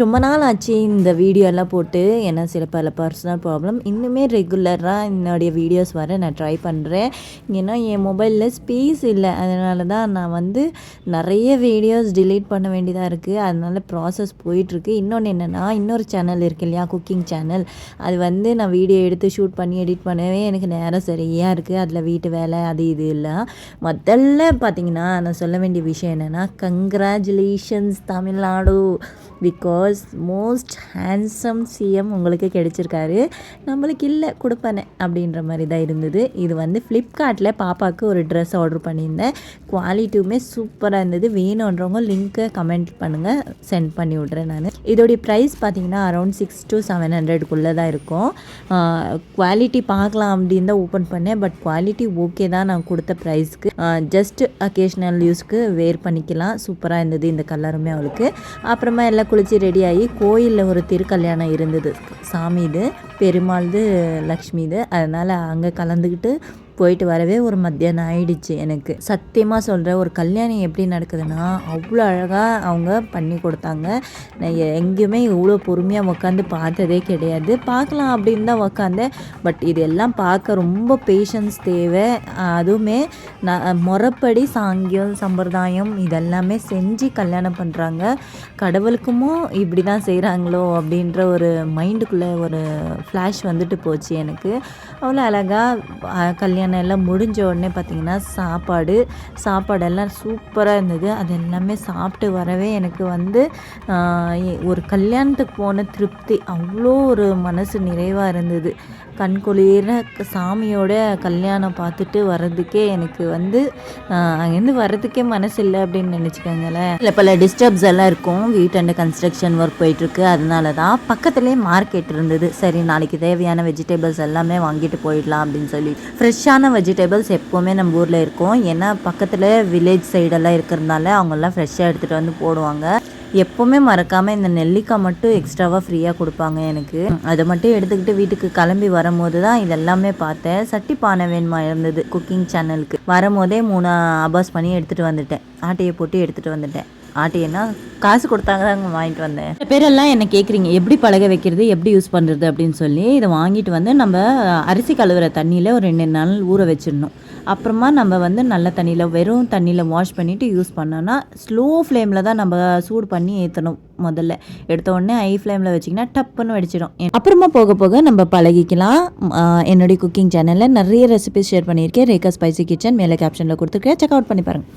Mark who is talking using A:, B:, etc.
A: ரொம்ப நாள் ஆச்சு இந்த வீடியோ எல்லாம் போட்டு. ஏன்னா சில பல பர்சனல் ப்ராப்ளம். இன்னுமே ரெகுலராக என்னுடைய வீடியோஸ் வர நான் ட்ரை பண்ணுறேன். ஏன்னா என் மொபைலில் ஸ்பேஸ் இல்லை. அதனால தான் நான் வந்து நிறைய வீடியோஸ் டிலீட் பண்ண வேண்டியதாக இருக்குது. அதனால ப்ராசஸ் போயிட்டுருக்கு. இன்னொன்று என்னென்னா, இன்னொரு சேனல் இருக்குது இல்லையா, குக்கிங் சேனல். அது வந்து நான் வீடியோ எடுத்து ஷூட் பண்ணி எடிட் பண்ணவே எனக்கு நேரம் சரியாக இருக்குது. அதில் வீட்டு வேலை அது இது இல்லை. முதல்ல பார்த்திங்கன்னா நான் சொல்ல வேண்டிய விஷயம் என்னென்னா, congratulations Tamil Nadu, because most handsome CM உங்களுக்கு கிடைச்சிருக்காரு. நம்மளுக்கு இல்லை கொடுப்பனே அப்படின்ற மாதிரி தான் இருந்தது. இது வந்து ஃப்ளிப்கார்ட்டில் பாப்பாவுக்கு ஒரு ட்ரெஸ் ஆர்டர் பண்ணியிருந்தேன். குவாலிட்டியுமே சூப்பராக இருந்தது. வேணுன்றவங்க லிங்க்கை கமெண்ட் பண்ணுங்கள், சென்ட் பண்ணி விட்றேன் நான். இதோடைய ப்ரைஸ் பார்த்திங்கன்னா அரௌண்ட் 600 to 700 தான் இருக்கும். குவாலிட்டி பார்க்கலாம் அப்படின்னு தான் ஓப்பன் பண்ணேன். பட் குவாலிட்டி ஓகே தான். நான் கொடுத்த ப்ரைஸ்க்கு ஜஸ்ட் அக்கேஷ்னல் யூஸ்க்கு வேர் பண்ணிக்கலாம். சூப்பராக இருந்தது இந்த கலருமே அவளுக்கு. அப்புறமா எல்லாம் குளிச்சு ரெடி ஆகி கோயிலில் ஒரு திருக்கல்யாணம் இருந்தது. சாமி இது, பெருமாள்து, லக்ஷ்மிது. அதனால் அங்கே கலந்துக்கிட்டு போயிட்டு வரவே ஒரு மத்தியானம் ஆயிடுச்சு. எனக்கு சத்தியமாக சொல்கிறேன், ஒரு கல்யாணம் எப்படி நடக்குதுன்னா அவ்வளோ அழகாக அவங்க பண்ணி கொடுத்தாங்க. நான் எங்கேயுமே இவ்வளோ பொறுமையாக உட்காந்து பார்த்ததே கிடையாது. பார்க்கலாம் அப்படின்னு தான் உக்காந்தேன். பட் இதெல்லாம் பார்க்க ரொம்ப பேஷன்ஸ் தேவை. அதுவுமே முறைப்படி சாங்கியம் சம்பிரதாயம் இதெல்லாமே செஞ்சு கல்யாணம் பண்ணுறாங்க. கடவுளுக்குமோ இப்படி தான் செய்கிறாங்களோ அப்படின்ற ஒரு மைண்டுக்குள்ளே ஒரு ஃப்ளாஷ் வந்துட்டு போச்சு எனக்கு. அவ்வளோ அழகாக கல்யாணம் எல்லாம் முடிஞ்ச உடனே பார்த்திங்கன்னா சாப்பாடெல்லாம் சூப்பராக இருந்தது. அது எல்லாமே சாப்பிட்டு வரவே எனக்கு வந்து ஒரு கல்யாணத்துக்கு போன திருப்தி, அவ்வளோ ஒரு மனசு நிறைவாக இருந்தது. கண்குளிர சாமியோட கல்யாணம் பார்த்துட்டு வர்றதுக்கே எனக்கு வந்து அங்கேருந்து வர்றதுக்கே மனசு இல்லை அப்படின்னு நினச்சிக்கோங்களேன். இல்லை பல டிஸ்டர்ப்ஸ் எல்லாம் இருக்கும். வீட்டாண்ட கன்ஸ்ட்ரக்ஷன் ஒர்க் போயிட்டுருக்கு. அதனால தான் பக்கத்துலேயே மார்க்கெட் இருந்தது. சரி நாளைக்கு தேவையான வெஜிடபிள்ஸ் எல்லாமே வாங்கிட்டு போயிடலாம் அப்படின்னு சொல்லி. ஃப்ரெஷ்ஷான வெஜிடபிள்ஸ் எப்போவுமே நம்ம ஊரில் இருக்கும். ஏன்னா பக்கத்தில் வில்லேஜ் சைடெல்லாம் இருக்கிறதுனால அவங்கெல்லாம் ஃப்ரெஷ்ஷாக எடுத்துகிட்டு வந்து போடுவாங்க. எப்போவுமே மறக்காமல் இந்த நெல்லிக்காய் மட்டும் எக்ஸ்ட்ராவாக ஃப்ரீயாக கொடுப்பாங்க எனக்கு. அதை மட்டும் எடுத்துக்கிட்டு வீட்டுக்கு கிளம்பி வரும்போது தான் இதெல்லாமே பார்த்தேன். சட்டி பானை வேணுமா இருந்தது குக்கிங் சேனலுக்கு. வரும்போதே 3 அபாஸ் பண்ணி எடுத்துகிட்டு வந்துட்டேன். ஆட்டையை போட்டு எடுத்துகிட்டு வந்துட்டேன். ஆட்டையன்னா காசு கொடுத்தாங்க தான் வாங்கிட்டு வந்தேன். சில பேரெல்லாம் என்ன கேட்குறீங்க எப்படி பழக வைக்கிறது, எப்படி யூஸ் பண்ணுறது அப்படின்னு சொல்லி. இதை வாங்கிட்டு வந்து நம்ம அரிசி கழுவுற தண்ணியில் ஒரு 2 நாள் ஊற வச்சிடணும். அப்புறமா நம்ம வந்து நல்ல தண்ணியில், வெறும் தண்ணியில் வாஷ் பண்ணிவிட்டு யூஸ் பண்ணோன்னா ஸ்லோ ஃப்ளேமில் தான் நம்ம சூடு பண்ணி ஏற்றணும். முதல்ல எடுத்த உடனே ஹை ஃப்ளேமில் வச்சிங்கன்னா டப்புன்னு வெடிச்சிடும். அப்புறமா போக போக நம்ம பழகிக்கலாம். என்னுடைய குக்கிங் சேனலில் நிறைய ரெசிபிஸ் ஷேர் பண்ணியிருக்கேன். ரேகா ஸ்பைசி கிச்சன் மேலே கேப்ஷனில் கொடுத்துருக்கேன். செக் அவுட் பண்ணி பாருங்கள்.